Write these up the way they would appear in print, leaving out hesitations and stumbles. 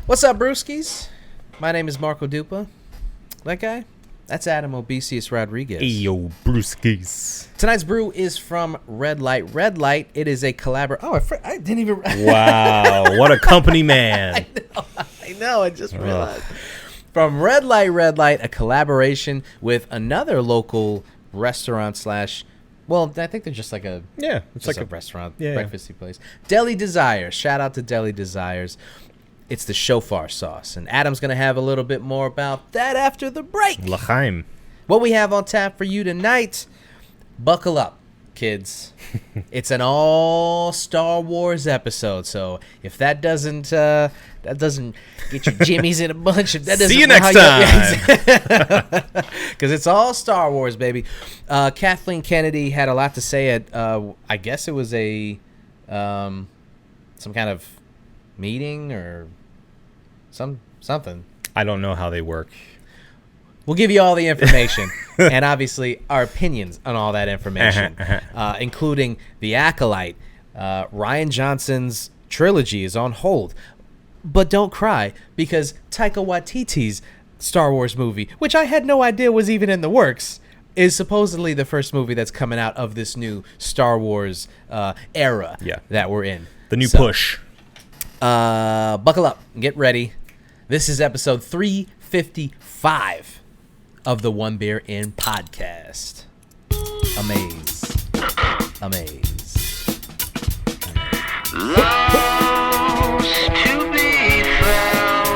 What's up, brewskis? My name is Marco Dupa. That guy? That's Adam Obesius Rodriguez. Ayo, brewskis. Tonight's brew is from Redlight. Redlight, it is a collaboration. Oh, I didn't even... Wow, what a company man. I know, I just realized. From Redlight, a collaboration with another local restaurant slash... Well, I think they're just like a... Yeah, it's like a restaurant, yeah, breakfasty place. Deli Desires. Shout out to Deli Desires. It's the Shofar sauce. And Adam's going to have a little bit more about that after the break. L'chaim. What we have on tap for you tonight, buckle up, kids. It's an all Star Wars episode. So if that doesn't get your jimmies in a bunch, if that doesn't see you next time. Because it's all Star Wars, baby. Kathleen Kennedy had a lot to say at I guess it was a some kind of meeting or something. I don't know how they work. We'll give you all the information and obviously our opinions on all that information, including The Acolyte. Rian Johnson's trilogy is on hold. But don't cry, because Taika Waititi's Star Wars movie, which I had no idea was even in the works, is supposedly the first movie that's coming out of this new Star Wars era that we're in. The new push. Buckle up. Get ready. This is episode 355 of the One Beer In podcast. Amaze. Lost to be found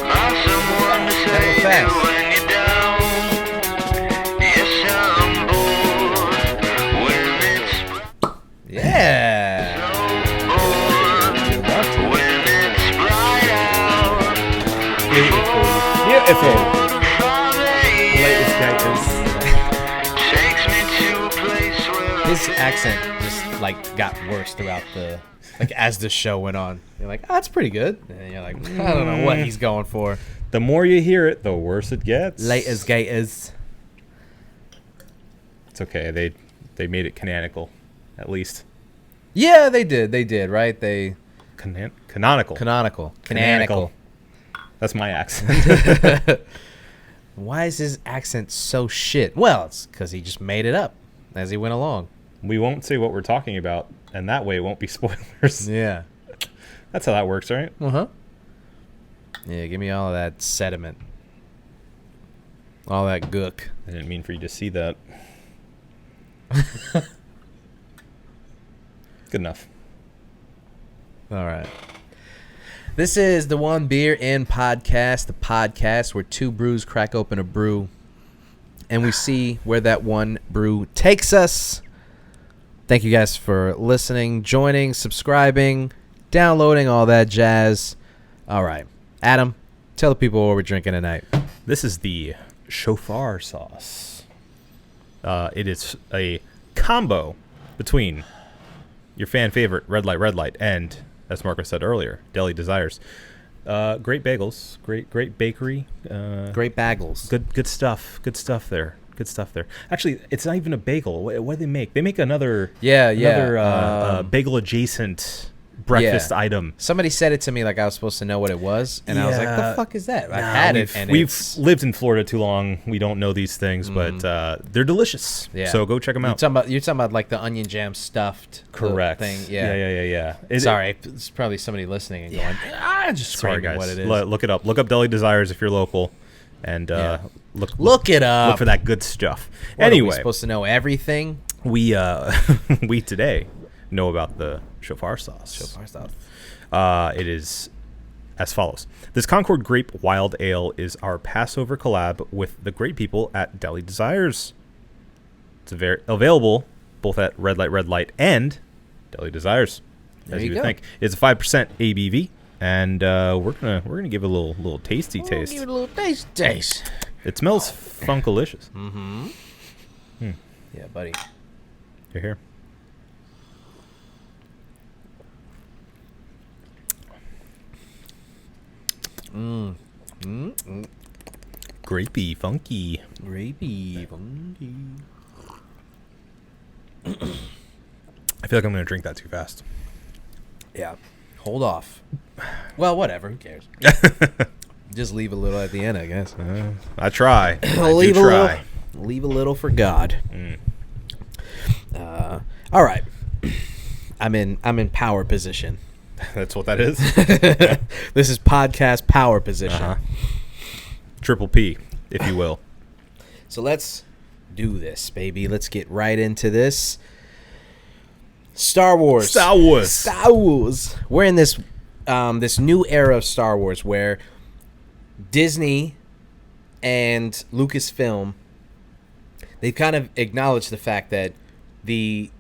by someone to save you when you're down. Yes, I'm bored when it's Yeah. when it's bright out. Beautiful. Takes me to a place where His accent just like got worse throughout the as the show went on. You're like, oh, that's pretty good. And you're like, I don't know what he's going for. The more you hear it, the worse it gets. Late as gators. It's okay. They made it canonical, at least. Yeah, they did, right? They Canonical. Canonical. That's my accent. Why is his accent so shit? Well, it's because he just made it up as he went along. We won't say what we're talking about, and that way it won't be spoilers. Yeah. That's how that works, right? Uh-huh. Yeah, give me all of that sediment. All that gook. I didn't mean for you to see that. Good enough. All right. This is the One Beer In podcast, the podcast where two brews crack open a brew and we see where that one brew takes us. Thank you guys for listening, joining, subscribing, downloading, all that jazz. All right. Adam, tell the people what we're drinking tonight. This is the Shofar sauce. It is a combo between your fan favorite Redlight and, as Marco said earlier, Deli Desires. Great bagels, great bakery. Great bagels. Good stuff. Good stuff there. Actually, it's not even a bagel. What do they make? They make another bagel adjacent breakfast item. Somebody said it to me like I was supposed to know what it was, and I was like, "The fuck is that?" I had it, and we've lived in Florida too long. We don't know these things, but they're delicious. Yeah. So go check them out. You're talking about like the onion jam stuffed correct thing. Yeah. Sorry, it's probably somebody listening and going, just sorry guys. what it is. Look it up. Look up Deli Desires if you're local, and look it up. Look for that good stuff. What, anyway, are we supposed to know everything? We we today know about the Shofar sauce. It is as follows. This Concord Grape Wild Ale is our Passover collab with the great people at Deli Desires. It's available both at Redlight, and Deli Desires, as you would think. It's a 5% ABV, and we're gonna give it a little tasty taste. Give it a little taste. It smells funkalicious. Mm-hmm. Yeah, buddy. You're here. Grapey, funky. I feel like I'm going to drink that too fast. Yeah. Hold off. Well, whatever. Who cares? Just leave a little at the end, I guess. I try. Leave a little for God. All right. I'm in power position. That's what that is. This is podcast power position. Triple P, if you will. So let's do this, baby. Let's get right into this. Star Wars. We're in this this new era of Star Wars where Disney and Lucasfilm, they've kind of acknowledged the fact that the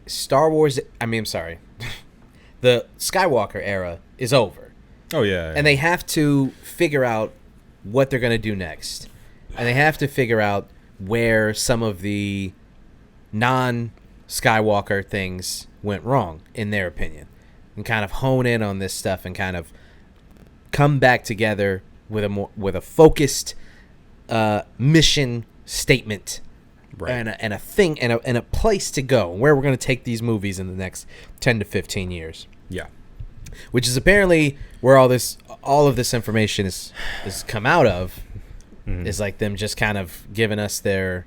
the Skywalker era is over. Oh, yeah. And they have to figure out what they're going to do next. And they have to figure out where some of the non-Skywalker things went wrong, in their opinion. And kind of hone in on this stuff and kind of come back together with a focused mission statement. Right. And a thing and a place to go, where we're going to take these movies in the next 10 to 15 years. Yeah. Which is apparently where all of this information is come out of. Is like them just kind of giving us their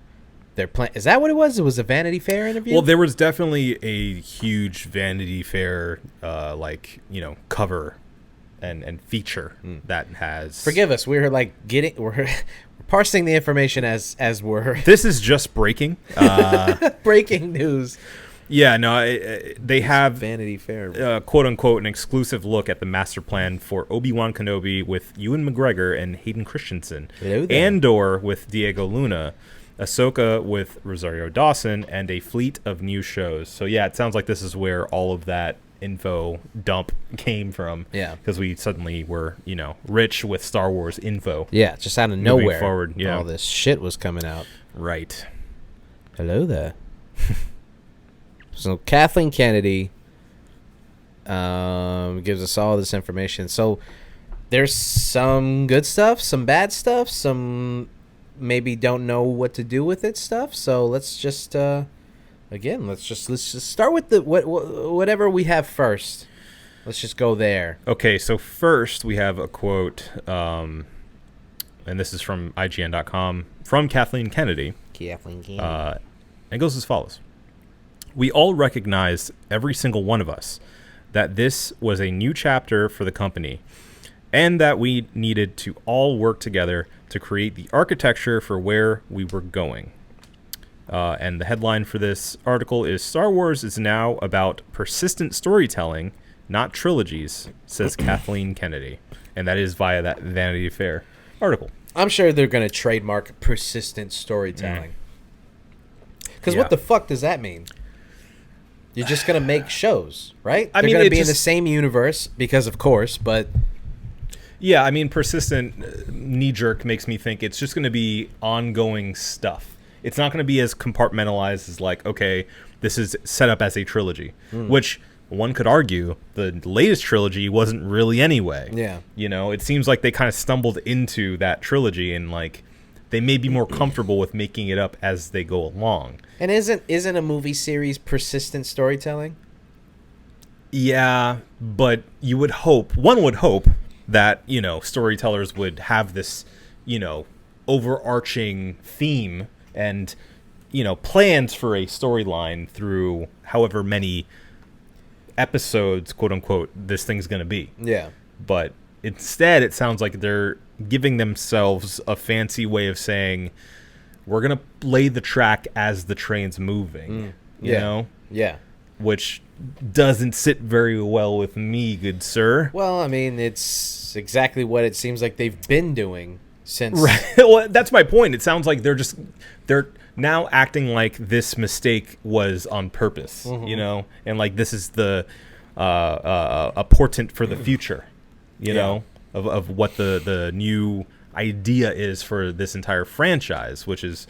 plan. Is that what it was? It was a Vanity Fair interview? Well, there was definitely a huge Vanity Fair cover and feature that has. Forgive us. We're parsing the information as we're. This is just breaking. Breaking news. Yeah, no, they have Vanity Fair, quote unquote, an exclusive look at the master plan for Obi-Wan Kenobi with Ewan McGregor and Hayden Christensen, Andor with Diego Luna, Ahsoka with Rosario Dawson, and a fleet of new shows. So yeah, it sounds like this is where all of that info dump came from. Yeah, because we suddenly were rich with Star Wars info. Yeah, just out of nowhere. Moving forward, yeah, all this shit was coming out. Right. Hello there. So Kathleen Kennedy gives us all this information. So there's some good stuff, some bad stuff, some maybe don't know what to do with it stuff. So let's just let's just start with whatever we have first. Let's just go there. Okay, so first we have a quote, and this is from IGN.com from Kathleen Kennedy. It goes as follows. We all recognized, every single one of us, that this was a new chapter for the company and that we needed to all work together to create the architecture for where we were going. And the headline for this article is Star Wars is now about persistent storytelling, not trilogies, says Kathleen Kennedy. And that is via that Vanity Fair article. I'm sure they're going to trademark persistent storytelling. Because what the fuck does that mean? You're just going to make shows, right? They're going to be in the same universe because, of course, but... Yeah, I mean, persistent knee-jerk makes me think it's just going to be ongoing stuff. It's not going to be as compartmentalized as, like, okay, this is set up as a trilogy, which one could argue the latest trilogy wasn't really anyway. Yeah. It seems like they kind of stumbled into that trilogy and, like, they may be more comfortable with making it up as they go along. And isn't a movie series persistent storytelling? Yeah, but one would hope that, storytellers would have this, overarching theme and, plans for a storyline through however many episodes, quote unquote, this thing's going to be. Yeah. But instead, it sounds like they're giving themselves a fancy way of saying, we're going to lay the track as the train's moving, you know? Yeah. Which doesn't sit very well with me, good sir. Well, I mean, it's exactly what it seems like they've been doing since. Right. Well, that's my point. It sounds like they're now acting like this mistake was on purpose, and like this is the a portent for the future, know, of what the new idea is for this entire franchise, which is,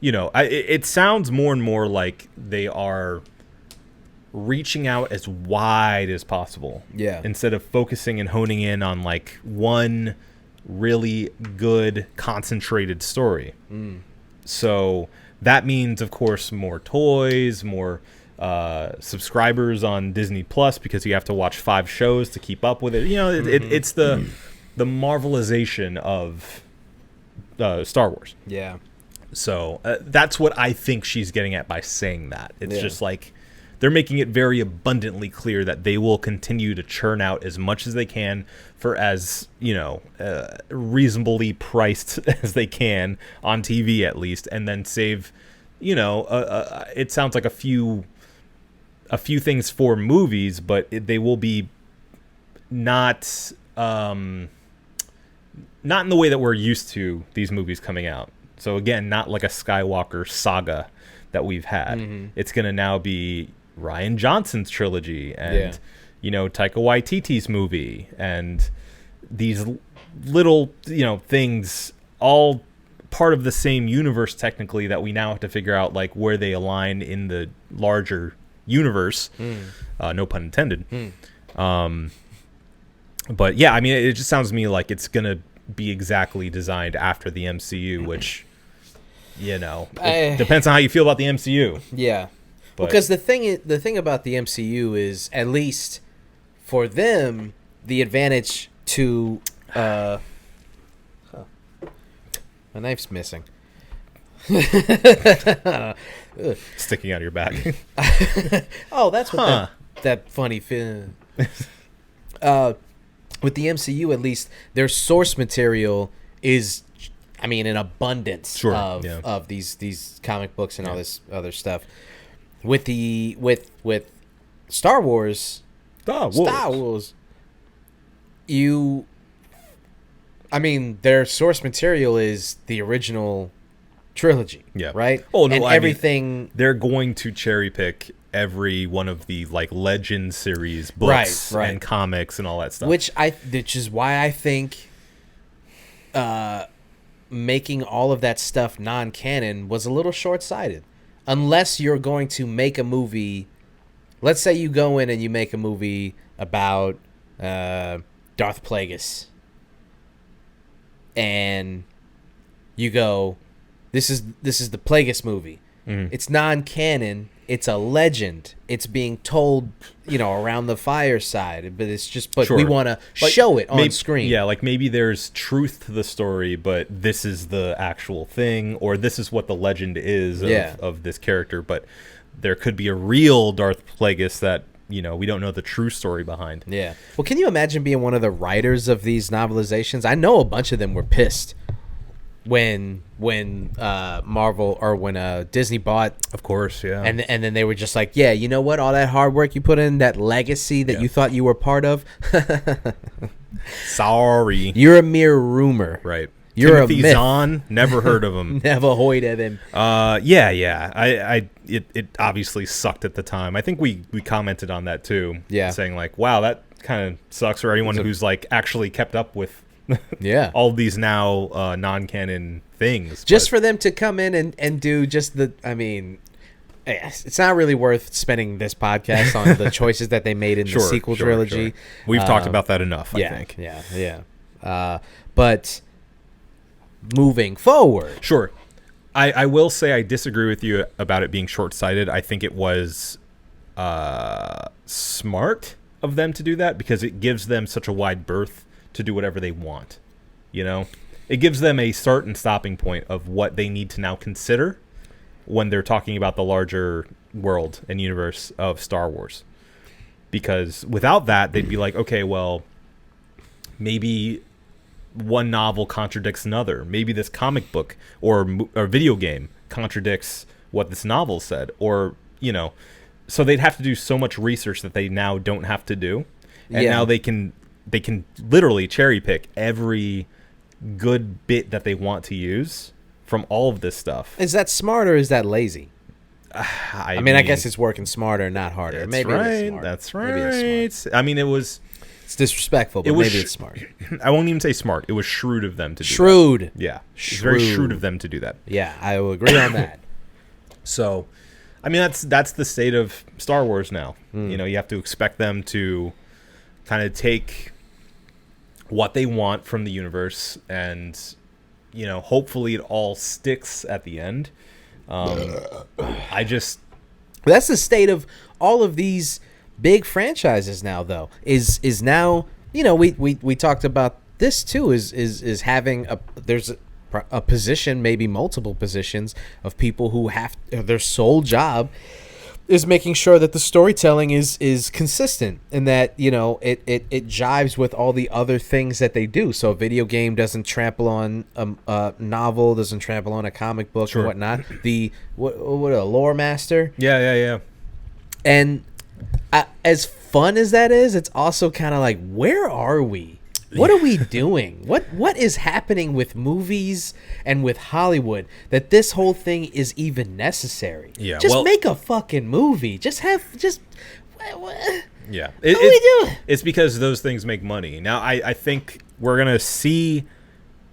it sounds more and more like they are reaching out as wide as possible. Yeah. Instead of focusing and honing in on like one really good concentrated story. So that means, of course, more toys, more subscribers on Disney Plus because you have to watch 5 shows to keep up with it. It's the marvelization of Star Wars. Yeah. So that's what I think she's getting at by saying that. It's Yeah. just like they're making it very abundantly clear that they will continue to churn out as much as they can for as, reasonably priced as they can on TV at least, and then save, it sounds like a few things for movies, but they will be not in the way that we're used to these movies coming out. So again, not like a Skywalker saga that we've had. Mm-hmm. It's going to now be Ryan Johnson's trilogy and, Taika Waititi's movie and these little, things all part of the same universe technically that we now have to figure out like where they align in the larger universe. No pun intended. But yeah, I mean, it just sounds to me like it's going to be exactly designed after the MCU, which, it depends on how you feel about the MCU. Yeah. But, Because the thing about the MCU is, at least for them, the advantage to my knife's missing. sticking out of your back. Oh, that's what that funny film. With the MCU, at least, their source material is, in abundance of these comic books and all this other stuff. With Star Wars, their source material is the original trilogy. Yeah. Right? Oh, no, and everything. They're going to cherry pick every one of the like Legend series books and comics and all that stuff. Which is why I think making all of that stuff non-canon was a little short-sighted. Unless you're going to make a movie, let's say you go in and you make a movie about Darth Plagueis, and you go, this is the Plagueis movie. Mm-hmm. It's non-canon. It's a legend. It's being told, around the fireside. But it's just, we want to show it on screen. Yeah, like maybe there's truth to the story, but this is the actual thing, or this is what the legend is of this character. But there could be a real Darth Plagueis that, we don't know the true story behind. Yeah. Well, can you imagine being one of the writers of these novelizations? I know a bunch of them were pissed when Marvel or when Disney bought, of course, yeah, and then they were just like, yeah, you know what, all that hard work you put in, that legacy that you thought you were part of, sorry, you're a mere rumor, right? You're Timothy a myth. Zahn, never heard of him. Never heard of him. It obviously sucked at the time. I think we commented on that too. Yeah, saying like, wow, that kind of sucks for anyone who's like actually kept up with. All these now non-canon things. Just for them to come in and do just it's not really worth spending this podcast on the choices that they made in the sequel trilogy. Sure. We've talked about that enough, I think. Yeah. But moving forward. Sure. I will say I disagree with you about it being short-sighted. I think it was smart of them to do that because it gives them such a wide berth to do whatever they want. It gives them a start and stopping point of what they need to now consider when they're talking about the larger world and universe of Star Wars. Because without that, they'd be like, okay, well, maybe one novel contradicts another. Maybe this comic book or video game contradicts what this novel said, or so they'd have to do so much research that they now don't have to do, and now they can literally cherry pick every good bit that they want to use from all of this stuff. Is that smart or is that lazy? I mean, I guess it's working smarter, not harder. That's Maybe right. it is smart. That's right. Maybe it's smart. I mean, it's disrespectful, but maybe it's smart. I won't even say smart. It was shrewd of them to do Shrewd. that. Yeah. It's very shrewd of them to do that. Yeah, I will agree on that. So, I mean, that's the state of Star Wars now. You have to expect them to kind of take what they want from the universe, and hopefully it all sticks at the end. That's the state of all of these big franchises now, though. Is now, we talked about this too. Is having there's a position, maybe multiple positions of people who have their sole job is making sure that the storytelling is consistent and that it jives with all the other things that they do. So a video game doesn't trample on a novel, doesn't trample on a comic book or whatnot. The what a lore master. Yeah. And as fun as that is, it's also kind of like, where are we? What are we doing? What is happening with movies and with Hollywood that this whole thing is even necessary? Yeah, just make a fucking movie. What Yeah. are we doing? It's because those things make money. Now, I think we're going to see,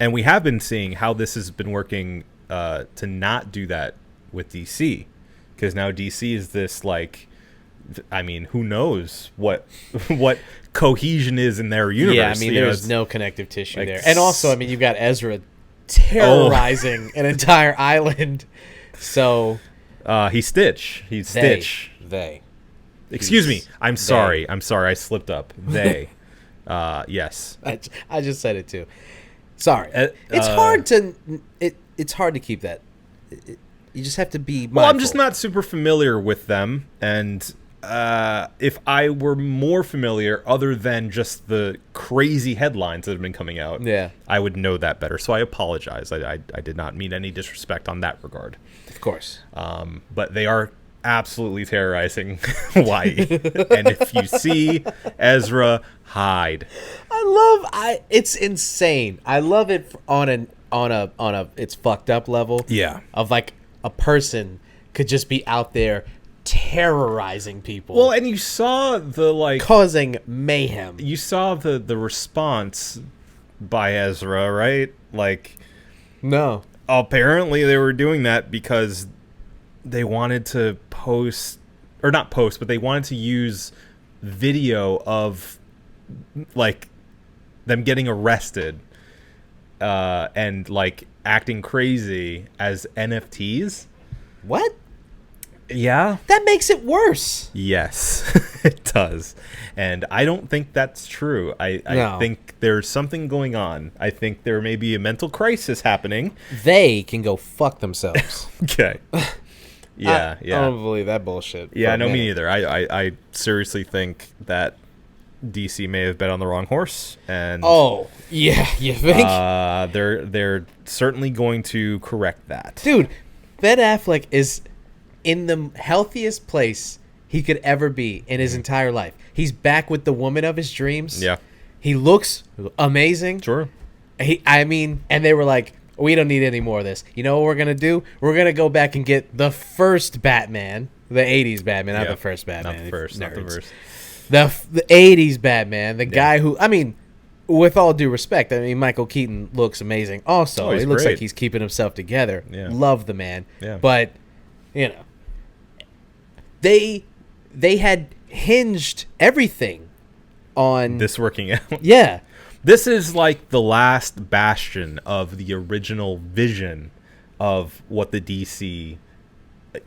and we have been seeing, how this has been working to not do that with DC. Because now DC is this, like, I mean, who knows what cohesion is in their universe. Yeah, I mean, there's no connective tissue there. And also, I mean, you've got Ezra terrorizing an entire island. So he's Stitch. He's Stitch. They. Excuse me. I'm sorry. I slipped up. They. Yes. I just said it too. Sorry. It's hard to it's hard to keep that. You just have to be mindful. Well, I'm just not super familiar with them, and if I were more familiar, other than just the crazy headlines that have been coming out, I would know that better. So I apologize. I did not mean any disrespect on that regard. Of course. But they are absolutely terrorizing Hawaii. And if you see Ezra, hide. It's insane. I love it on a it's fucked up level. Yeah. Of like a person could just be out there terrorizing people. Well, and you saw the causing mayhem. You saw the response by Ezra, right? Like, no. Apparently they were doing that because they wanted to but they wanted to use video of like them getting arrested and like acting crazy as NFTs. What? Yeah. That makes it worse. Yes, it does. And I don't think that's true. I think there's something going on. I think there may be a mental crisis happening. They can go fuck themselves. Okay. Yeah. I don't believe that bullshit. Yeah, no, me neither. I seriously think that DC may have bet on the wrong horse. And you think? They're certainly going to correct that. Dude, Ben Affleck is in the healthiest place he could ever be in his entire life. He's back with the woman of his dreams. Yeah. He looks amazing. Sure. And they were like, we don't need any more of this. You know what we're going to do? We're going to go back and get the first Batman, the 80s Batman, not the first Batman. Not the first. The 80s Batman, the guy who, I mean, with all due respect, I mean, Michael Keaton looks amazing. Also, he looks like he's keeping himself together. Yeah. Love the man. Yeah. But, they had hinged everything on this working out. Yeah. This is like the last bastion of the original vision of what the DC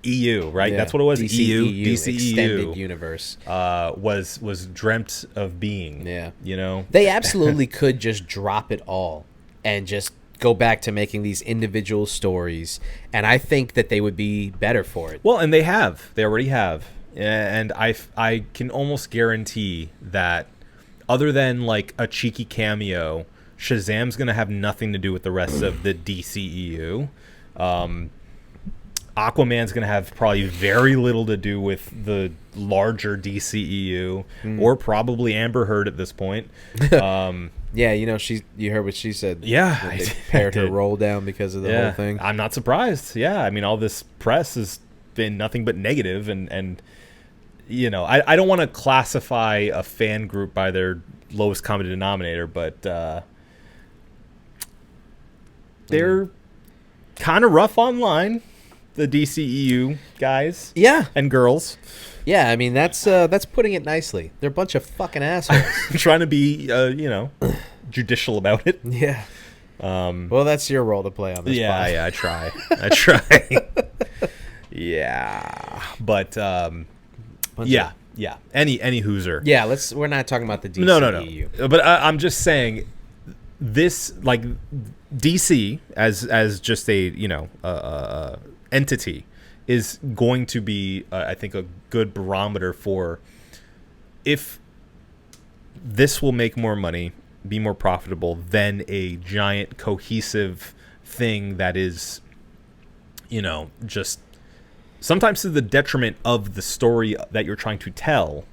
EU, right? Yeah. That's what it was. DC Extended Universe was dreamt of being. Yeah. They absolutely could just drop it all and just go back to making these individual stories, and I think that they would be better for it. Well, and they already have, and I can almost guarantee that other than like a cheeky cameo, Shazam's gonna have nothing to do with the rest of the DCEU. Aquaman's going to have probably very little to do with the larger DCEU, or probably Amber Heard at this point. Yeah, you heard what she said. Yeah. They pared her role down because of the whole thing. I'm not surprised. Yeah, I mean, all this press has been nothing but negative, and I don't want to classify a fan group by their lowest common denominator, but they're kind of rough online. The DCEU guys, and girls, I mean that's putting it nicely. They're a bunch of fucking assholes. Trying to be, judicial about it. Yeah. Well, that's your role to play on this. Yeah, I try. Yeah. But yeah. Any Hooser. Yeah, we're not talking about the DC. No. But I'm just saying this, like, DC as just a entity is going to be I think a good barometer for if this will make more money, be more profitable than a giant cohesive thing that is, just sometimes to the detriment of the story that you're trying to tell,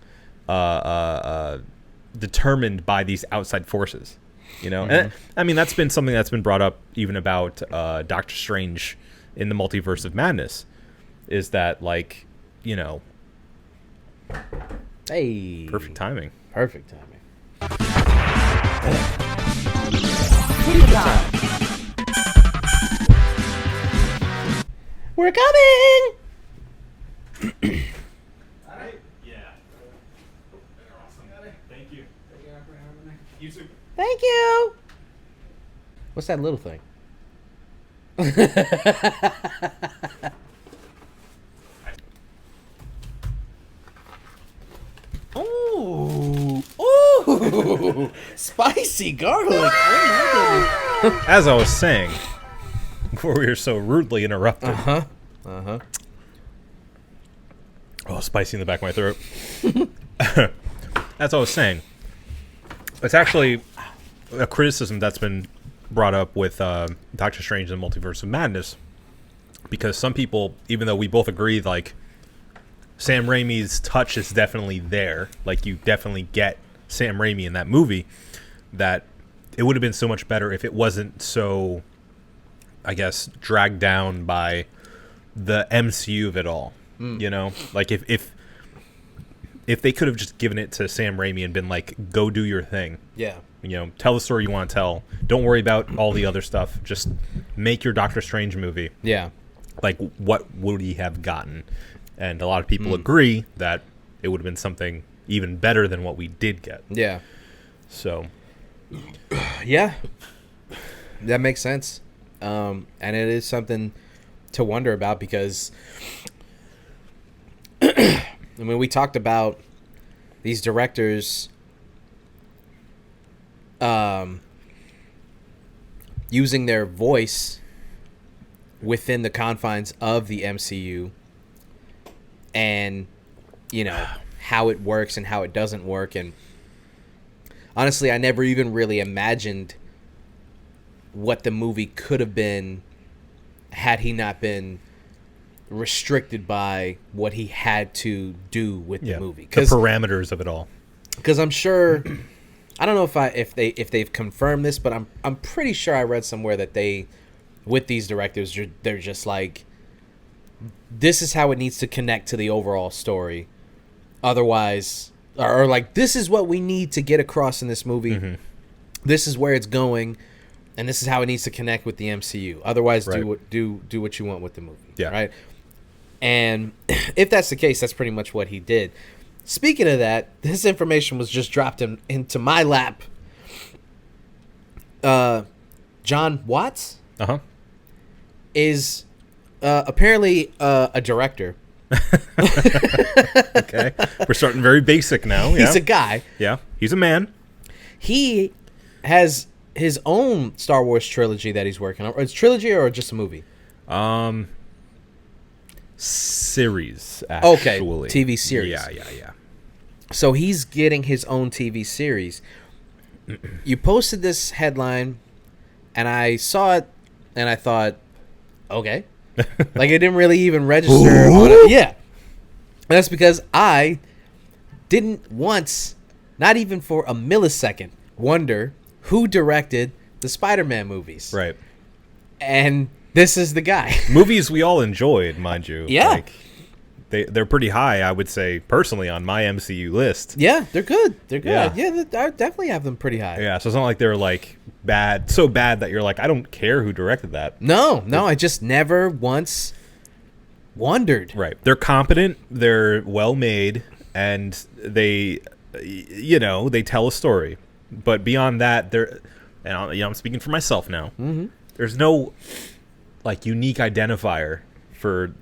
determined by these outside forces, And I mean, that's been something that's been brought up even about Doctor Strange in the Multiverse of Madness, is that, like, hey, perfect timing. We're coming. Thank you. You too. Thank you. What's that little thing? Ooh, spicy garlic. Oh my goodness. As I was saying, before we were so rudely interrupted. Oh, spicy in the back of my throat. As I was saying, it's actually a criticism that's been brought up with Doctor Strange and the Multiverse of Madness, because some people, even though we both agree, like, Sam Raimi's touch is definitely there, like, you definitely get Sam Raimi in that movie, that it would have been so much better if it wasn't so, I guess, dragged down by the MCU of it all. Like, if they could have just given it to Sam Raimi and been like, go do your thing. Yeah. Tell the story you want to tell. Don't worry about all the other stuff. Just make your Doctor Strange movie. Yeah. Like, what would he have gotten? And a lot of people agree that it would have been something even better than what we did get. Yeah. So. Yeah. That makes sense. And it is something to wonder about, because I mean, we talked about these directors using their voice within the confines of the MCU, and how it works and how it doesn't work. And honestly, I never even really imagined what the movie could have been had he not been restricted by what he had to do with the movie. The parameters of it all. Because I'm sure, I don't know if they've confirmed this, but I'm pretty sure I read somewhere that with these directors, they're just like, this is how it needs to connect to the overall story. Otherwise, or like, this is what we need to get across in this movie. Mm-hmm. This is where it's going, and this is how it needs to connect with the MCU. Otherwise, do what you want with the movie. Yeah. Right. And if that's the case, that's pretty much what he did. Speaking of that, this information was just dropped into my lap. John Watts is apparently a director. Okay. We're starting very basic now. Yeah. He's a guy. Yeah. He's a man. He has his own Star Wars trilogy that he's working on. Or it's trilogy or just a movie? Series, actually. Okay, TV series. Yeah. So he's getting his own TV series. You posted this headline, and I saw it, and I thought, okay. Like, it didn't really even register on it. Yeah. And that's because I didn't once, not even for a millisecond, wonder who directed the Spider-Man movies. Right. And this is the guy. Movies we all enjoyed, mind you. Yeah. Like, they're pretty high, I would say, personally, on my MCU list. Yeah, they're good. They're good. Yeah, I definitely have them pretty high. Yeah, so it's not like they're, like, bad, so bad that you're like, I don't care who directed that. No, I just never once wondered. Right. They're competent, they're well-made, and they tell a story. But beyond that, I'm speaking for myself now. Mm-hmm. There's no, like, unique identifier for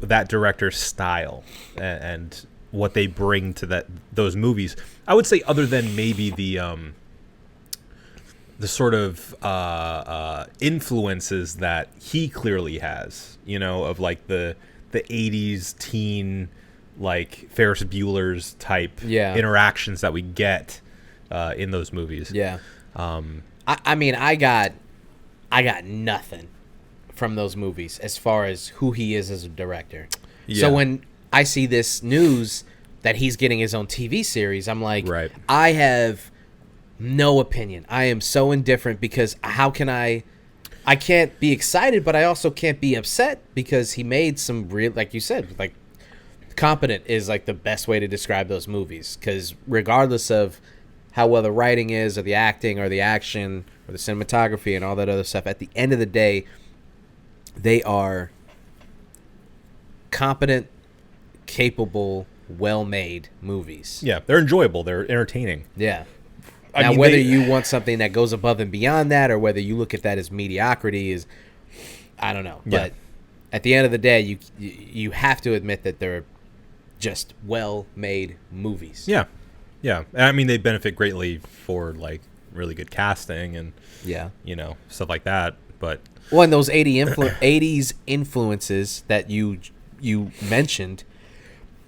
that director's style and what they bring to those movies. I would say, other than maybe the sort of influences that he clearly has, of like the 80s teen, like Ferris Bueller's type interactions that we get in those movies. Yeah. I mean, I got nothing from those movies as far as who he is as a director. Yeah. So when I see this news that he's getting his own TV series, I'm like, right. I have no opinion. I am so indifferent because how can I can't be excited, but I also can't be upset because he made some real, like you said, like competent is like the best way to describe those movies, because regardless of how well the writing is or the acting or the action or the cinematography and all that other stuff, at the end of the day, they are competent, capable, well-made movies. Yeah, they're enjoyable. They're entertaining. Yeah. Now, whether you want something that goes above and beyond that or whether you look at that as mediocrity is, I don't know. Yeah. But at the end of the day, you have to admit that they're just well-made movies. Yeah. Yeah. I mean, they benefit greatly for, like, really good casting and, stuff like that. But well, and those 80s influences that you mentioned,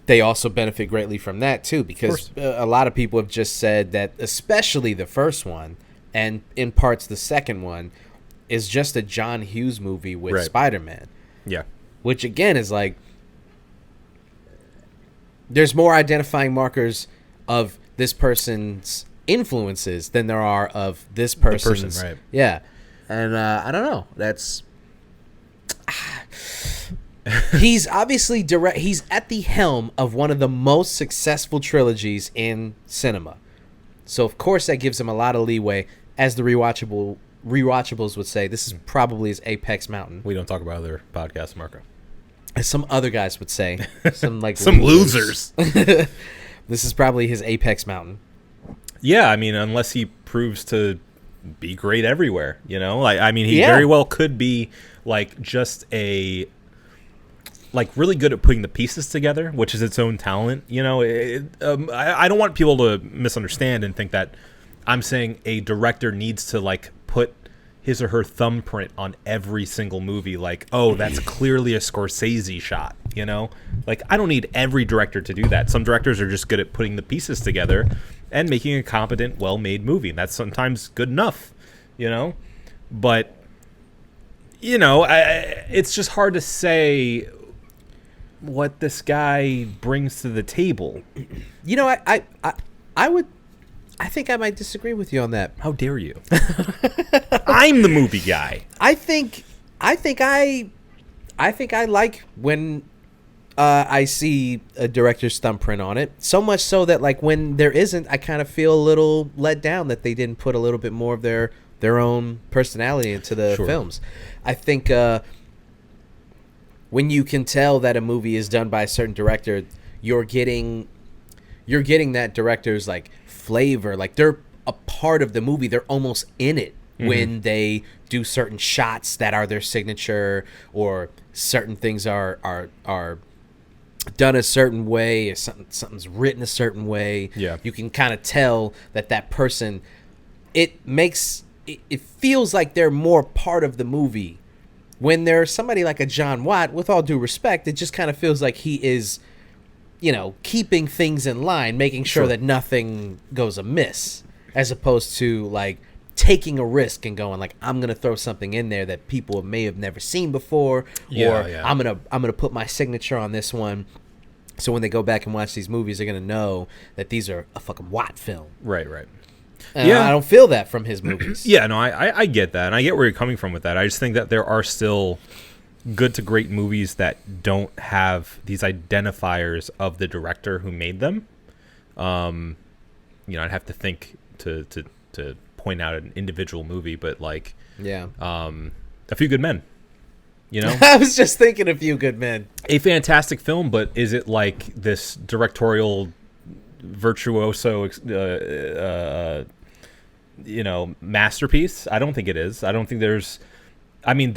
they also benefit greatly from that too, because a lot of people have just said that especially the first one and in parts the second one is just a John Hughes movie with Spider-Man. Yeah. Which again is like, there's more identifying markers of this person's influences than there are of this person's. Right. Yeah. And I don't know. That's he's obviously he's at the helm of one of the most successful trilogies in cinema. So of course that gives him a lot of leeway. As the rewatchables would say, this is probably his apex mountain. We don't talk about other podcasts, Marco. As some other guys would say. Some losers. This is probably his apex mountain. Yeah, I mean, unless he proves to be great everywhere, Like, I mean, he very well could be, like, just really good at putting the pieces together, which is its own talent, I don't want people to misunderstand and think that I'm saying a director needs to, like, put his or her thumbprint on every single movie, like, oh, that's clearly a Scorsese shot, Like, I don't need every director to do that. Some directors are just good at putting the pieces together and making a competent, well-made movie. And that's sometimes good enough, But, it's just hard to say what this guy brings to the table. I think I might disagree with you on that. How dare you? I'm the movie guy. I think I like when I see a director's thumbprint on it. So much so that, like, when there isn't, I kind of feel a little let down that they didn't put a little bit more of their own personality into the films. I think when you can tell that a movie is done by a certain director, you're getting that director's, like, flavor. Like, they're a part of the movie. They're almost in it when they do certain shots that are their signature, or certain things are done a certain way, or something's written a certain way. Yeah. You can kind of tell that person, it feels like they're more part of the movie. When there's somebody like a John Watt, with all due respect, it just kind of feels like he is, keeping things in line, making sure that nothing goes amiss, as opposed to, like, taking a risk and going, like, I'm gonna throw something in there that people may have never seen before, I'm gonna put my signature on this one, so when they go back and watch these movies, they're gonna know that these are a fucking Watt film. Right. And I don't feel that from his movies. Yeah, no, I get that, and I get where you're coming from with that. I just think that there are still good to great movies that don't have these identifiers of the director who made them. I'd have to think to point out an individual movie, but, like, A Few Good Men. I was just thinking A Few Good Men. A fantastic film, but is it like this directorial virtuoso masterpiece? I don't think it is. I don't think there's, I mean,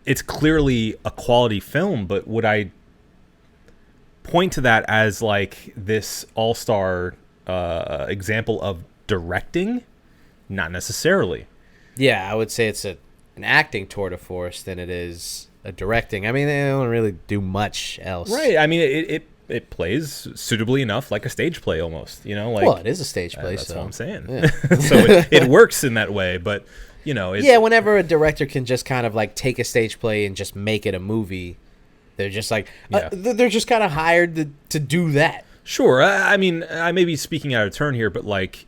it's clearly a quality film, but would I point to that as like this all-star example of directing? Not necessarily. Yeah, I would say it's an acting tour de force than it is a directing. I mean, they don't really do much else. Right. I mean, it plays suitably enough like a stage play almost, you know? Like, well, it is a stage play, that's so. what I'm saying. Yeah. So it works in that way, but, you know. Yeah, whenever a director can just kind of like take a stage play and just make it a movie, they're just like, they're just kind of hired to do that. Sure. I mean, I may be speaking out of turn here, but like,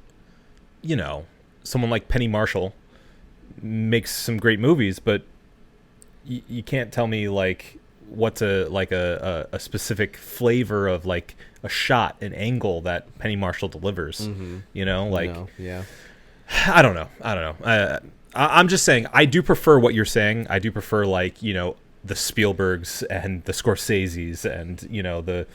you know, someone like Penny Marshall makes some great movies, but you can't tell me like what's a specific flavor of like a shot, an angle that Penny Marshall delivers. Mm-hmm. You know, like, yeah. I don't know. I'm just saying I do prefer what you're saying. I do prefer like, you know, the Spielbergs and the Scorseses and, you know, the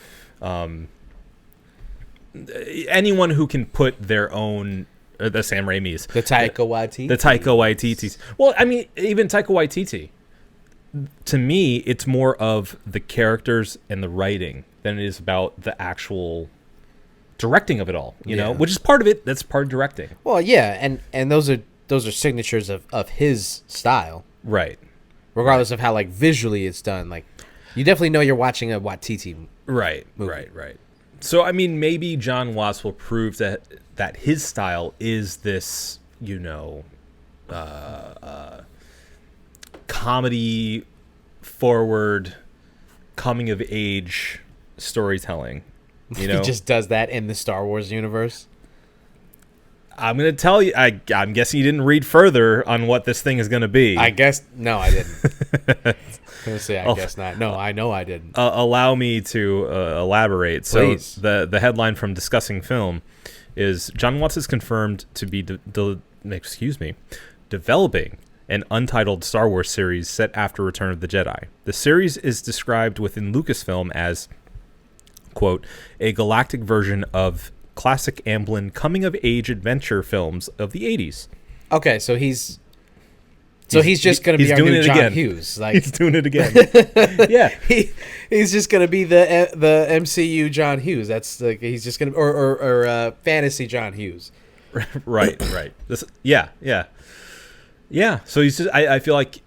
anyone who can put their own. The Sam Raimi's. The Taika Waititi. The Taika Waititi's. Well, I mean, even Taika Waititi. To me, it's more of the characters and the writing than it is about the actual directing of it all, you know? Which is part of it. That's part of directing. Well, yeah, and those are signatures of his style. Right. Regardless of how, like, visually it's done. Like, you definitely know you're watching a Waititi movie. Right. So, I mean, maybe John Watts will prove that his style is this, you know, comedy forward, coming of age storytelling. You know, he just does that in the Star Wars universe. I'm gonna tell you. I'm guessing you didn't read further on what this thing is gonna be. I guess no, I didn't. I guess not. No, I know I didn't. Allow me to elaborate. Please. So the headline from Discussing Film is John Watts is confirmed to be developing an untitled Star Wars series set after Return of the Jedi. The series is described within Lucasfilm as, quote, a galactic version of classic Amblin coming-of-age adventure films of the 80s. Okay, so he's just going to be our new John Hughes. Like, he's doing it again. Yeah. He's just going to be the MCU John Hughes. That's like he's just going to or fantasy John Hughes. Right. Yeah. So he's just I feel like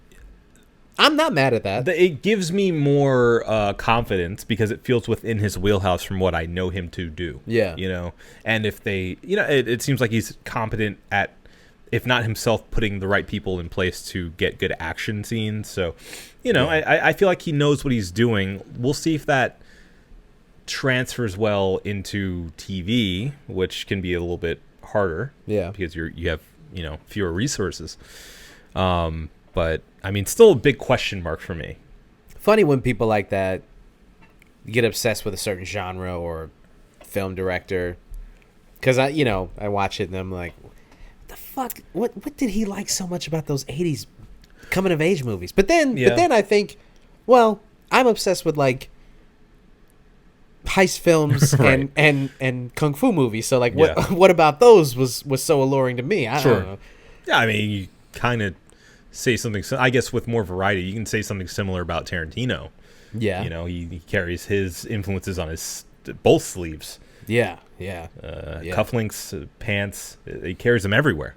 I'm not mad at that. It gives me more confidence because it feels within his wheelhouse from what I know him to do. Yeah. You know, and if they, you know, it seems like he's competent at, if not himself, putting the right people in place to get good action scenes. So, you know, I feel like he knows what he's doing. We'll see if that transfers well into TV, which can be a little bit harder. Yeah. Because you have, you know, fewer resources. But I mean, still a big question mark for me. Funny when people like that get obsessed with a certain genre or film director, because I watch it and I'm like, the fuck, what did he like so much about those 80s coming of age movies? But then I think, well, I'm obsessed with like heist films right. and kung fu movies. So like, what about those was so alluring to me? I don't know. Yeah, I mean, you kind of say something. I guess with more variety, you can say something similar about Tarantino. Yeah, you know, he carries his influences on his both sleeves. Yeah. Cufflinks, pants. He carries them everywhere.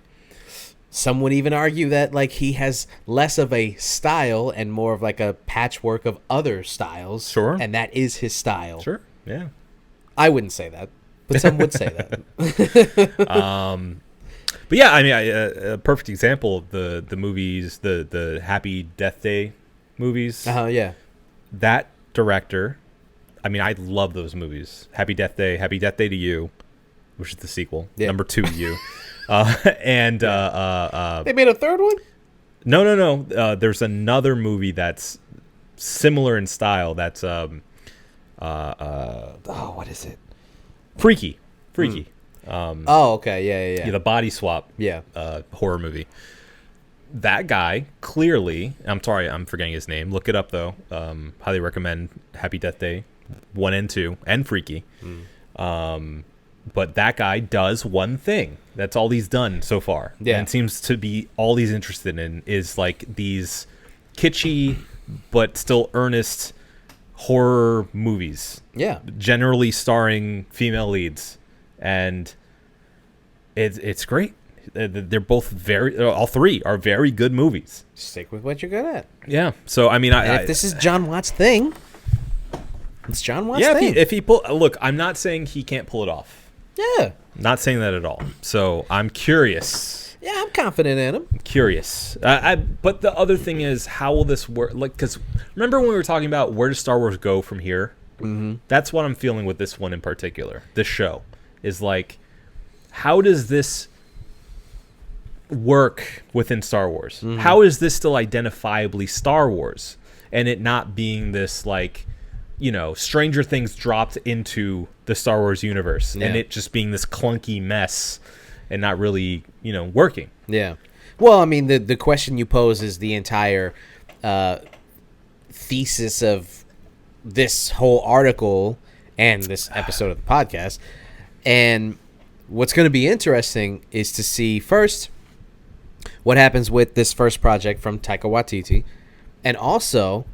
Some would even argue that like he has less of a style and more of like a patchwork of other styles. Sure, and that is his style. Sure, yeah. I wouldn't say that, but some would say that. But yeah, I mean, a perfect example of the movies, the Happy Death Day movies. Yeah. That director, I mean, I love those movies. Happy Death Day to You, which is the sequel. Yeah. Number 2, You. They made a third one? No. There's another movie that's similar in style. That's what is it? Freaky. Okay, yeah. The body swap. Yeah. Horror movie. That guy clearly, I'm sorry, I'm forgetting his name. Look it up though. Highly recommend Happy Death Day 1 and 2 and Freaky. But that guy does one thing. That's all he's done so far. Yeah. And seems to be all he's interested in is like these kitschy but still earnest horror movies. Yeah. Generally starring female leads, and it's great. They're both all three are very good movies. Stick with what you're good at. Yeah. So I mean, if this is John Watt's thing, it's John Watt's thing. If he pull, look, I'm not saying he can't pull it off. Yeah. Not saying that at all. So I'm curious. Yeah, I'm confident in him. Curious. But the other thing is, how will this work? Like, because remember when we were talking about where does Star Wars go from here? Mm-hmm. That's what I'm feeling with this one in particular. This show is like, how does this work within Star Wars? Mm-hmm. How is this still identifiably Star Wars and it not being this, like, you know, Stranger Things dropped into the Star Wars universe and it just being this clunky mess and not really, you know, working? Yeah. Well, I mean, the question you pose is the entire thesis of this whole article and this episode of the podcast. And what's going to be interesting is to see first what happens with this first project from Taika Waititi, and also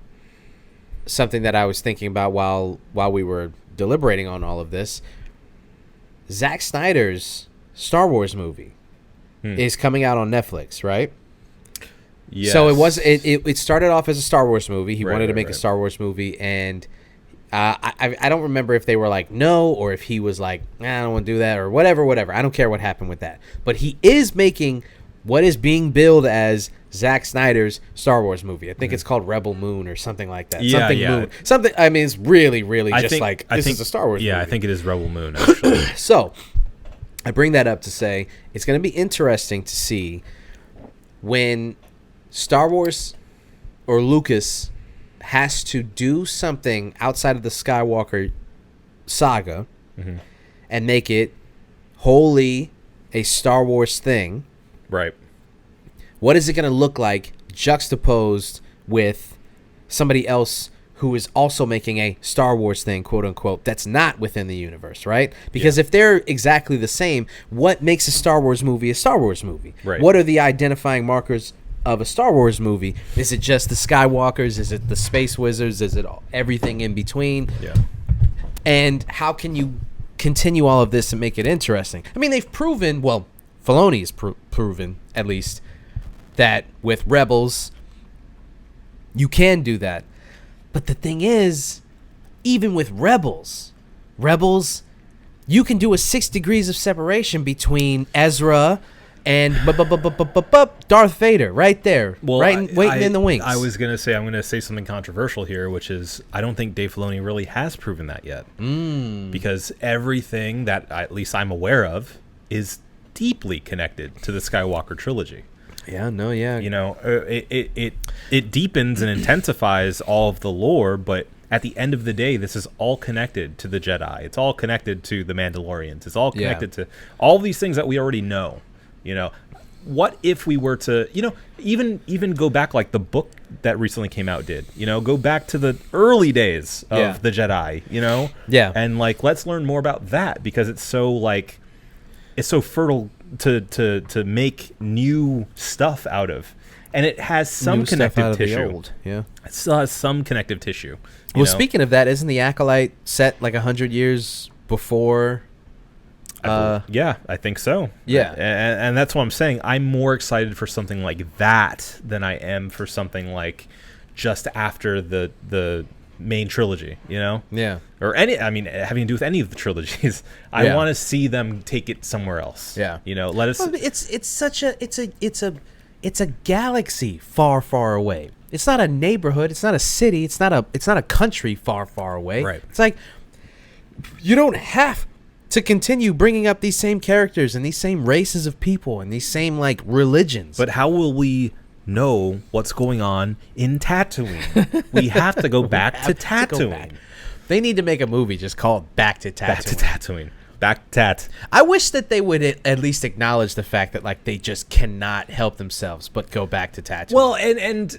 something that I was thinking about while we were deliberating on all of this. Zack Snyder's Star Wars movie is coming out on Netflix, right? Yes. So it started off as a Star Wars movie. He wanted to make a Star Wars movie, and I don't remember if they were like no, or if he was like, I don't want to do that, or whatever. I don't care what happened with that. But he is making what is being billed as Zack Snyder's Star Wars movie. I think it's called Rebel Moon or something like that. Moon. Something. I mean, it's really, really this is a Star Wars movie. Yeah, I think it is Rebel Moon, actually. So I bring that up to say it's going to be interesting to see when Star Wars or Lucas has to do something outside of the Skywalker saga and make it wholly a Star Wars thing. Right. What is it going to look like juxtaposed with somebody else who is also making a Star Wars thing, quote unquote, that's not within the universe, right? Because if they're exactly the same, what makes a Star Wars movie a Star Wars movie? Right. What are the identifying markers of a Star Wars movie? Is it just the Skywalkers? Is it the Space Wizards? Is it everything in between? Yeah. And how can you continue all of this and make it interesting? I mean, they've proven, well, Filoni's proven, at least, that with Rebels, you can do that. But the thing is, even with Rebels, you can do a 6 degrees of separation between Ezra and Darth Vader right there, waiting in the wings. I was going to say, I'm going to say something controversial here, which is I don't think Dave Filoni really has proven that yet. Because everything that at least I'm aware of is deeply connected to the Skywalker trilogy. Yeah, no, yeah. You know, it deepens and intensifies all of the lore, but at the end of the day, this is all connected to the Jedi. It's all connected to the Mandalorians. It's all connected to all these things that we already know. You know, what if we were to, you know, even go back like the book that recently came out did, you know, go back to the early days of the Jedi, you know? Yeah. And like, let's learn more about that because it's so like, it's so fertile to make new stuff out of, and it has some connective tissue. Yeah, it still has some connective tissue. Well, speaking of that, isn't the Acolyte set like 100 years before? Yeah, I think so. Yeah, and that's what I'm saying. I'm more excited for something like that than I am for something like just after the main trilogy, you know? Yeah. Or having to do with any of the trilogies. I want to see them take it somewhere else. Yeah. You know, let us. Well, it's a galaxy far, far away. It's not a neighborhood. It's not a city. It's not a country far, far away. Right. It's like you don't have to continue bringing up these same characters and these same races of people and these same like religions. But how will we know what's going on in Tatooine? We have to go back to Tatooine. They need to make a movie just called Back to Tatooine. Back to Tatooine. Back to Tat. I wish that they would at least acknowledge the fact that like they just cannot help themselves but go back to Tatooine. Well, and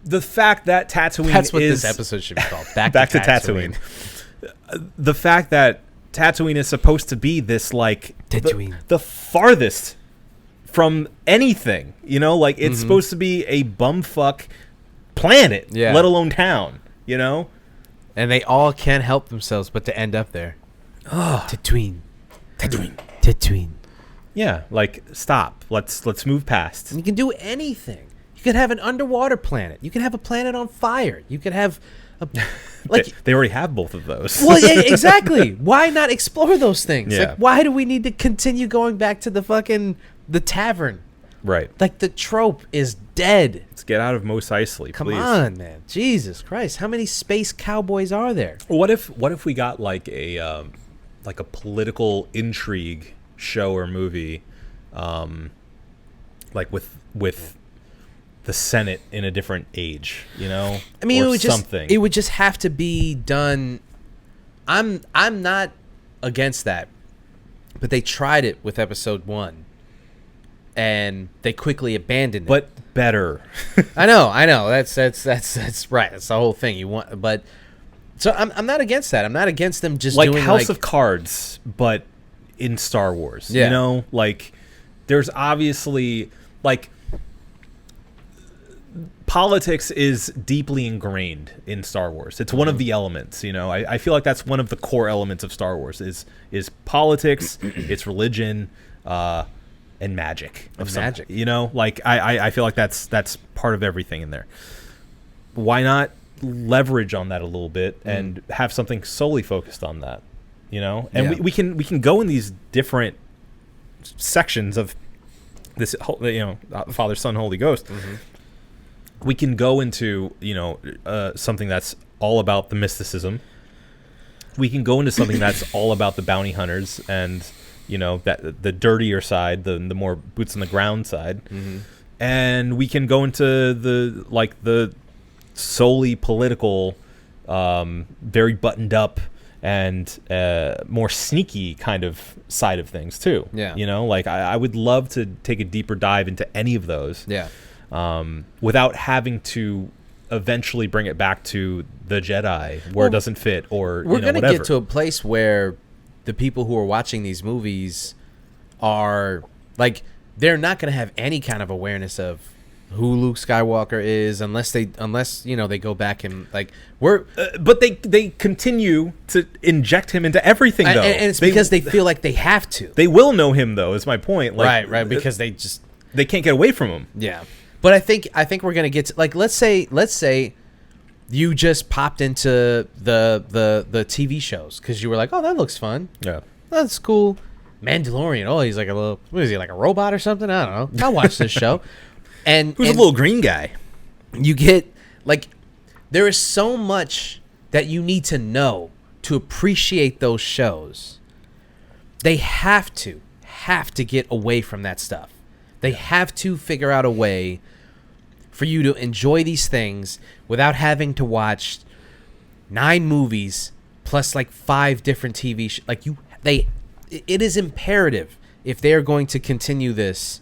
the fact that Tatooine That's what is, this episode should be called. Back to Tatooine. The fact that Tatooine is supposed to be this like the farthest from anything, you know, like it's supposed to be a bumfuck planet, Yeah. let alone town. You know, And they all can't help themselves but to end up there. Tatooine. yeah. Like, stop. Let's move past. And you can do anything. You could have an underwater planet. You could have a planet on fire. You could have a They already have both of those. Well, yeah, exactly. Why not explore those things? Yeah. Like, why do we need to continue going back to the tavern? Right. Like, the trope is dead. Let's get out of Mos Eisley, Come please. on, man. Jesus Christ. How many space cowboys are there? What if we got like a political intrigue show or movie, like with the Senate in a different age, you know? I mean, or it would just have to be done. I'm not against that, but they tried it with episode 1, and they quickly abandoned it. but better. I know. That's right. That's the whole thing you want. But so I'm not against that. I'm not against them just Like doing House of Cards, but in Star Wars. Yeah. You know, like there's obviously like politics is deeply ingrained in Star Wars. It's one of the elements, you know. I feel like that's one of the core elements of Star Wars is politics, it's religion, and magic. Magic. You know, like I feel like that's part of everything in there. Why not leverage on that a little bit and have something solely focused on that? You know, and Yeah. we can go in these different sections of this, you know, Father, Son, Holy Ghost. We can go into, you know, something that's all about the mysticism. We can go into something that's all about the bounty hunters and, you know, that the dirtier side, the more boots on the ground side. And we can go into the solely political, very buttoned up and more sneaky kind of side of things too. Yeah. You know, like I would love to take a deeper dive into any of those. Yeah. Without having to eventually bring it back to the Jedi where it doesn't fit, or We're you know, going to whatever. get to a place where the people who are watching these movies are like, they're not going to have any kind of awareness of who Luke Skywalker is unless you know, they go back and like but they continue to inject him into everything though, and it's because they feel like they have to. they will know him though. Is my point. Like, right, because they can't get away from him. yeah. But I think we're gonna get to, like, let's say you just popped into the TV shows because you were like, oh, that looks fun, Yeah. that's cool. Mandalorian, oh, he's like a little, what is he, like a robot or something? I don't know. I'll watch this show. And Who's a little green guy? you get, like, there is so much that you need to know to appreciate those shows. They have to get away from that stuff. They have to figure out a way for you to enjoy these things without having to watch 9 movies plus like 5 different TV shows. Like, it is imperative if they're going to continue this.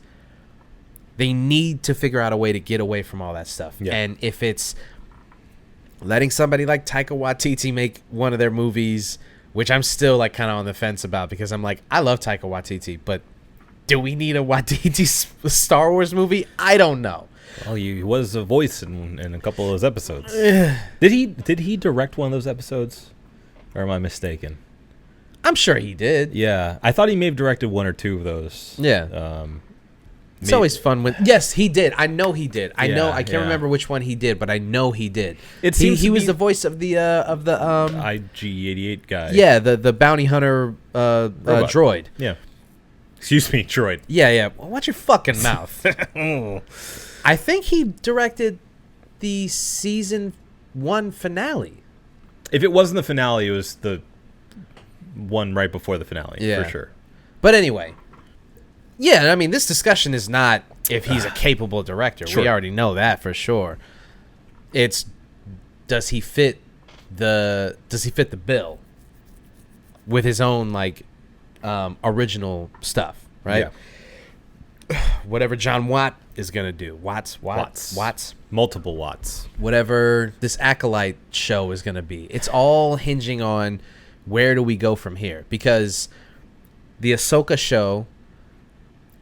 They need to figure out a way to get away from all that stuff. Yeah. And if it's letting somebody like Taika Waititi make one of their movies, which I'm still like kind of on the fence about, because I'm like, I love Taika Waititi, but do we need a Waititi Star Wars movie? I don't know. Well, he was a voice in a couple of those episodes. Did he direct one of those episodes, or am I mistaken? I'm sure he did. Yeah, I thought he may have directed 1 or 2 of those. Yeah. It's always fun when... Yes, he did. I know he did. I know. I can't yeah. remember which one he did, but I know he did. It seems he to was be- the voice of the IG-88 guy. yeah, the bounty hunter droid. Yeah. Excuse me, droid. Yeah. Well, watch your fucking mouth. I think he directed the season 1 finale. If it wasn't the finale, it was the one right before the finale, Yeah. for sure. But anyway, yeah, I mean, this discussion is not if he's a capable director. Sure. We already know that for sure. It's does he fit the bill with his own like original stuff, right? Yeah. Whatever John Watt is gonna do, Watts, Multiple Watts. whatever this Acolyte show is gonna be. It's all hinging on where do we go from here, because the Ahsoka show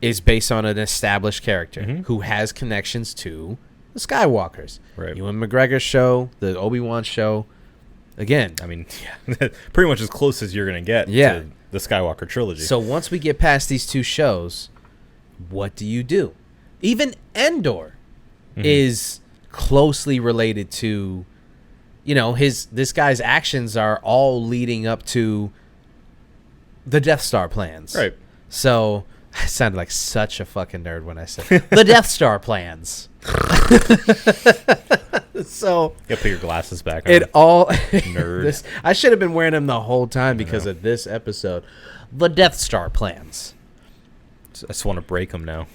is based on an established character who has connections to the Skywalkers. Right. Ewan McGregor's show, the Obi-Wan show. Again, I mean, yeah, pretty much as close as you're going to get to the Skywalker trilogy. So once we get past these two shows, what do you do? Even Endor is closely related to, this guy's actions are all leading up to the Death Star plans. Right. So I sounded like such a fucking nerd when I said the Death Star plans. So you put your glasses back on. It all nerd. I should have been wearing them the whole time because of this episode. The Death Star plans. I just want to break them now.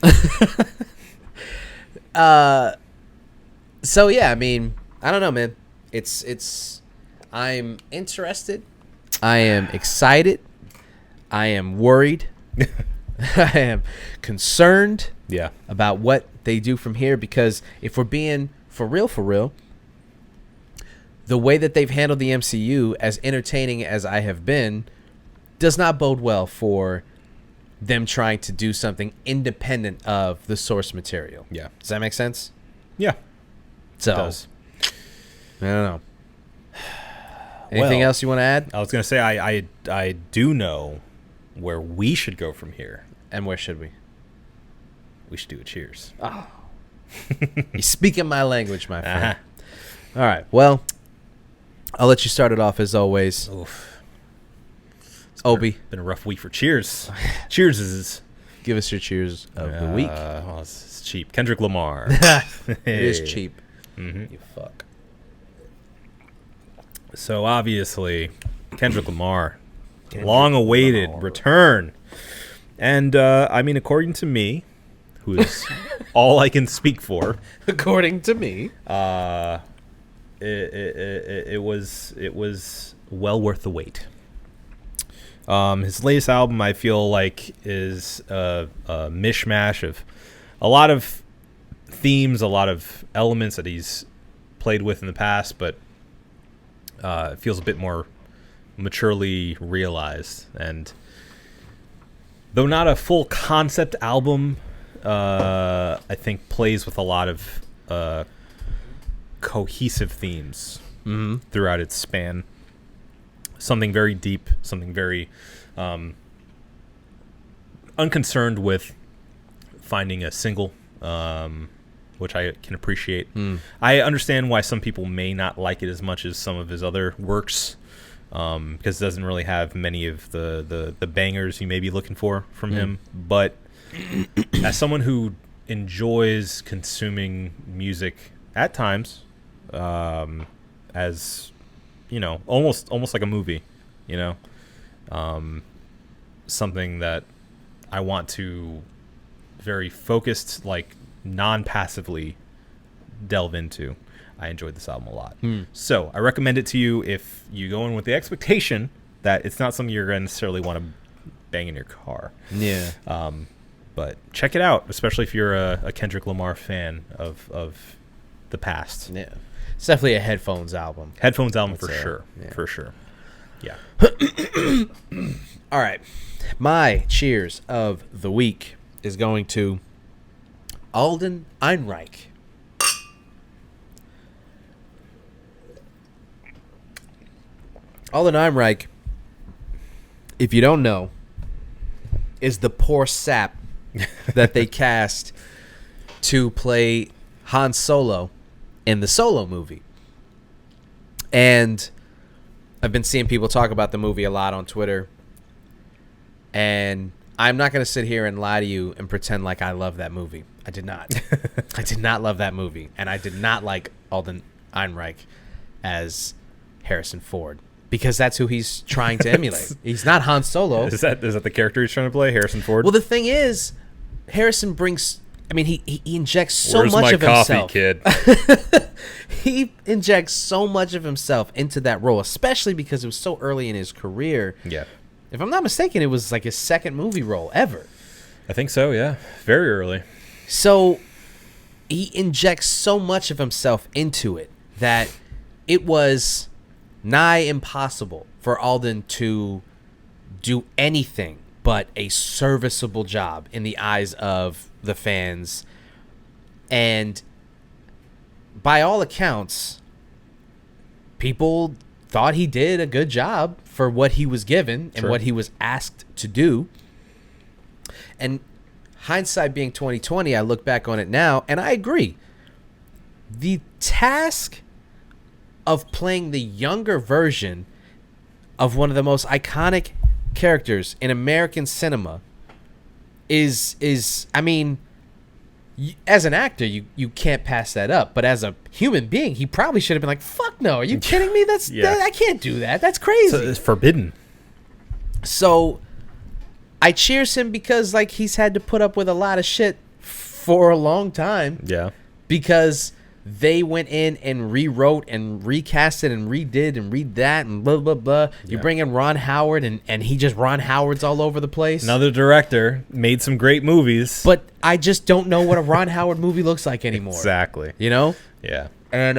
So yeah, I mean, I don't know, man. It's I'm interested. I am excited. I am worried. I am concerned. Yeah. About what they do from here, because if we're being for real, the way that they've handled the MCU, as entertaining as I have been, does not bode well for them trying to do something independent of the source material. Yeah. Does that make sense? Yeah. So, it does. I don't know. Anything else you want to add? I was going to say I do know where we should go from here. And where should we? We should do a cheers. Oh. You're speaking my language, my friend. All right. Well, I'll let you start it off as always. Oof. Obi. Been a rough week for cheers. Cheers is. Give us your cheers of the week. Well, it's cheap. Kendrick Lamar. It is cheap. Mm-hmm. You fuck. So obviously, Kendrick Lamar, long-awaited return, and I mean, according to me, who is all I can speak for, according to me, it was well worth the wait. His latest album, I feel like, is a mishmash of a lot of themes, a lot of elements that he's played with in the past, but it feels a bit more maturely realized. And though not a full concept album, I think plays with a lot of cohesive themes throughout its span. Something very deep, something very unconcerned with finding a single, which I can appreciate. I understand why some people may not like it as much as some of his other works, because it doesn't really have many of the bangers you may be looking for from him. But as someone who enjoys consuming music at times, as almost like a movie, something that I want to very focused, like non-passively delve into. I enjoyed this album a lot. So I recommend it to you if you go in with the expectation that it's not something you're going to necessarily want to bang in your car. Yeah. But check it out, especially if you're a Kendrick Lamar fan of the past. Yeah. It's definitely a headphones album. Headphones album for sure. Yeah. For sure. Yeah. All right. My cheers of the week is going to Alden Ehrenreich. Alden Ehrenreich, if you don't know, is the poor sap that they cast to play Han Solo in the Solo movie. And I've been seeing people talk about the movie a lot on Twitter. And I'm not going to sit here and lie to you and pretend like I love that movie. I did not. I did not love that movie. And I did not like Alden Ehrenreich as Harrison Ford, because that's who he's trying to emulate. He's not Han Solo. Is that the character he's trying to play, Harrison Ford? Well, the thing is, Harrison brings... I mean, he injects so Where's much my of coffee, himself. Kid? He injects so much of himself into that role, especially because it was so early in his career. Yeah. If I'm not mistaken, it was like his second movie role ever. I think so, yeah. Very early. So he injects so much of himself into it that it was nigh impossible for Alden to do anything but a serviceable job in the eyes of the fans. And by all accounts, people thought he did a good job for what he was given and what he was asked to do. And hindsight being 2020, I look back on it now, and I agree. The task of playing the younger version of one of the most iconic characters in American cinema is I mean, as an actor, you can't pass that up. But as a human being, he probably should have been like, "Fuck no, are you kidding me? I can't do that. That's crazy. So it's forbidden." So I cheers him because like he's had to put up with a lot of shit for a long time. Yeah. Because they went in and rewrote and recasted and redid and read that and blah blah blah. You bring in Ron Howard and he just Ron Howard's all over the place. Another director made some great movies, but I just don't know what a Ron Howard movie looks like anymore. Exactly. You know? Yeah. And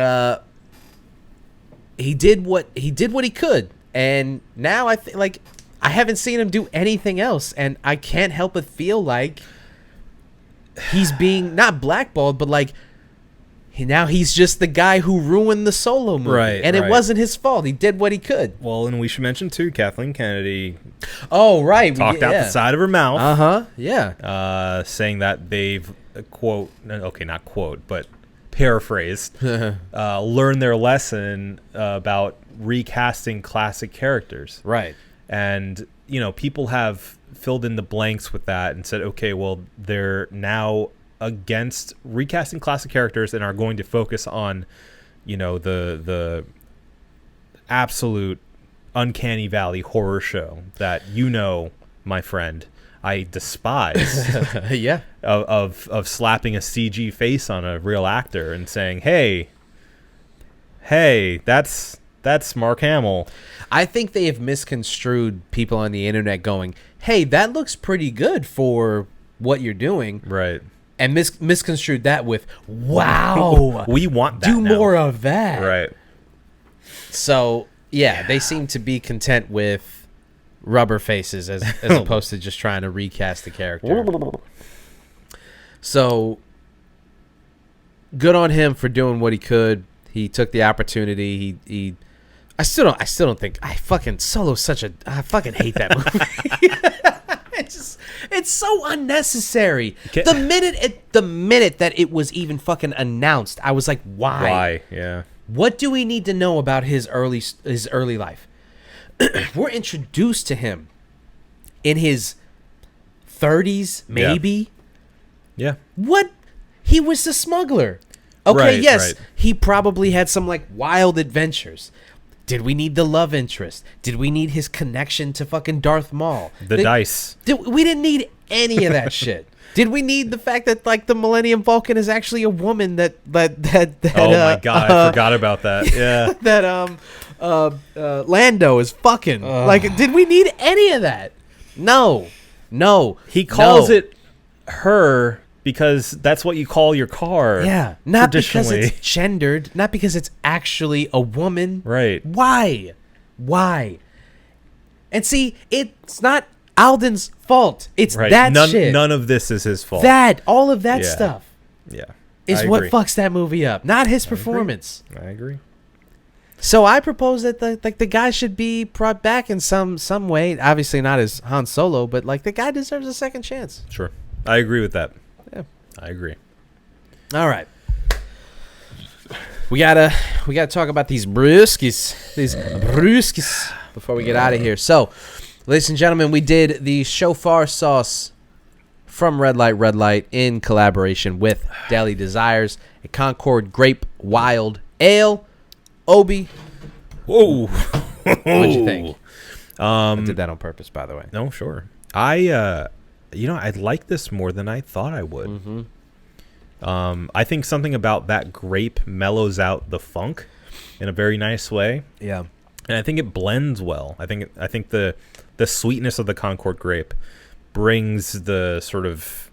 he did what he could, and now I think like I haven't seen him do anything else, and I can't help but feel like he's being not blackballed, but like now he's just the guy who ruined the Solo movie. Right, and it wasn't his fault. He did what he could. Well, and we should mention, too, Kathleen Kennedy. Oh, right. Talked out the side of her mouth. Uh-huh, yeah. Saying that they've, quote, okay, not quote, but paraphrased, learned their lesson about recasting classic characters. Right. And, you know, people have filled in the blanks with that and said, okay, well, they're now against recasting classic characters and are going to focus on, you know, the absolute uncanny valley horror show that, you know, my friend, I despise. Yeah. Of slapping a CG face on a real actor and saying, hey, that's Mark Hamill. I think they have misconstrued people on the internet going, hey, that looks pretty good for what you're doing. Right. And misconstrued that with, wow, we want that. Do now. more of that. Right. So, yeah, they seem to be content with rubber faces as opposed to just trying to recast the character. So, good on him for doing what he could. He took the opportunity. I still don't think Solo's such a I fucking hate that movie. It's so unnecessary. The minute that it was even fucking announced, I was like, why? Why? Yeah. What do we need to know about his early life? We're introduced to him in his 30s, maybe. Yeah. What? He was the smuggler. Okay, right, yes, right. He probably had some like wild adventures. Did we need the love interest? Did we need his connection to fucking Darth Maul? The dice. We didn't need any of that shit. Did we need the fact that like the Millennium Falcon is actually a woman that oh my god, I forgot about that. Yeah. that Lando is fucking. Like, did we need any of that? No. He calls it her because that's what you call your car. Yeah, not because it's gendered, not because it's actually a woman. Right. Why? And see, it's not Alden's fault. It's that shit. None of this is his fault. All of that stuff. Yeah. Is what fucks that movie up, not his performance. I agree. So I propose that the guy should be brought back in some way. Obviously not as Han Solo, but like the guy deserves a second chance. Sure. I agree with that. Yeah. I agree. All right. We gotta talk about these brewskis before we get out of here. So, ladies and gentlemen, we did the Shofar sauce from Redlight in collaboration with Deli Desires, a Concord Grape Wild Ale. Obi, whoa! What'd you think? I did that on purpose, by the way. No, sure. I like this more than I thought I would. Mm-hmm. I think something about that grape mellows out the funk in a very nice way. Yeah, and I think it blends well. I think the sweetness of the Concord grape brings the sort of,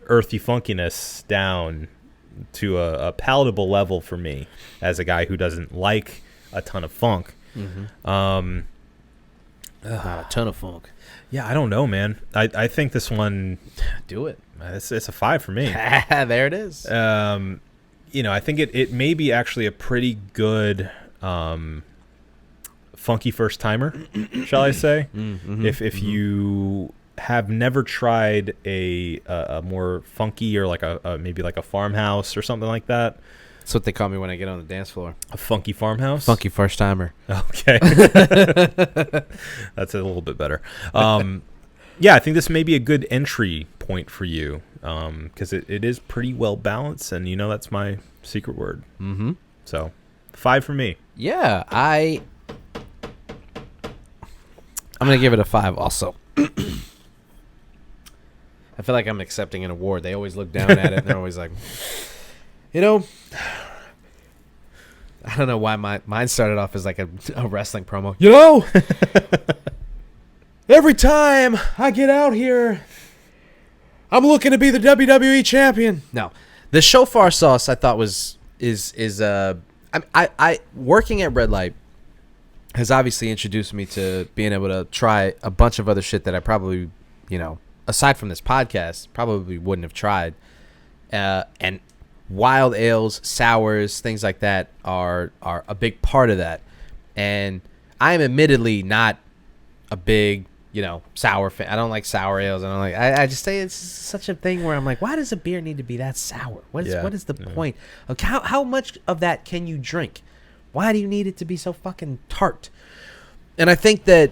earthy funkiness down to a palatable level for me as a guy who doesn't like a ton of funk. Mm-hmm. Not a ton of funk. Yeah, I don't know, man. I think this one... Do it. It's a 5 for me. There it is. I think it may be actually a pretty good funky first timer, shall I say? If you have never tried a more funky or like a maybe like a farmhouse or something like that. That's what they call me when I get on the dance floor. A funky farmhouse? Funky first timer. Okay. That's a little bit better. Yeah, I think this may be a good entry point for you because it is pretty well balanced, and that's my secret word. Mm-hmm. So 5 for me. Yeah, I'm going to give it a 5 also. I feel like I'm accepting an award. They always look down at it, and they're always like, I don't know why mine started off as like a wrestling promo. Every time I get out here, I'm looking to be the WWE champion. No, the Shofar sauce I thought I working at Redlight has obviously introduced me to being able to try a bunch of other shit that I probably, aside from this podcast, probably wouldn't have tried. And wild ales, sours, things like that are a big part of that. And I am admittedly not a big, sour fan. I don't like sour ales. I just say it's such a thing where I'm like, why does a beer need to be that sour? What is the point? Like, how much of that can you drink? Why do you need it to be so fucking tart? And I think that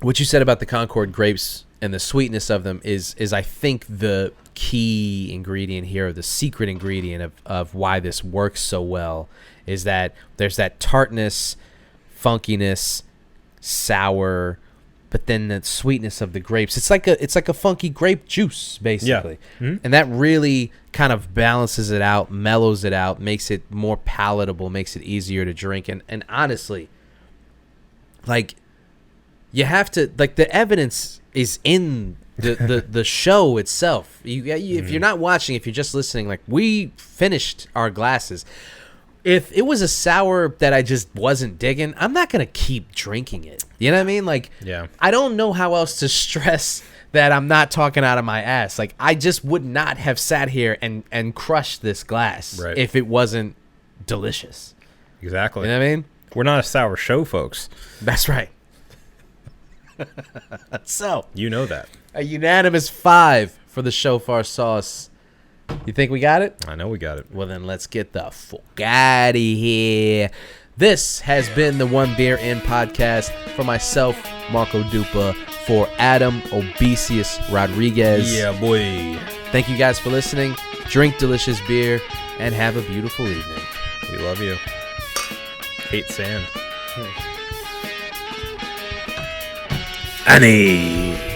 what you said about the Concord grapes and the sweetness of them is I think the key ingredient here, the secret ingredient of why this works so well, is that there's that tartness, funkiness, sour, but then the sweetness of the grapes. It's like a funky grape juice, basically. Yeah. Mm-hmm. And that really kind of balances it out, mellows it out, makes it more palatable, makes it easier to drink. And honestly, like, you have to, like, the evidence is in the show itself. If you're not watching, if you're just listening, like, we finished our glasses. If it was a sour that I just wasn't digging, I'm not going to keep drinking it. You know what I mean? Like, yeah. I don't know how else to stress that I'm not talking out of my ass. Like, I just would not have sat here and crushed this glass if it wasn't delicious. Exactly. You know what I mean? We're not a sour show, folks. That's right. So, you know that. A unanimous 5 for the Shofar sauce. You think we got it? I know we got it. Well, then let's get the fuck out of here. This has been the One Beer In podcast for myself, Marco Dupa, for Adam Obesius Rodriguez. Yeah, boy. Thank you guys for listening. Drink delicious beer and have a beautiful evening. We love you. Hate sand. Annie.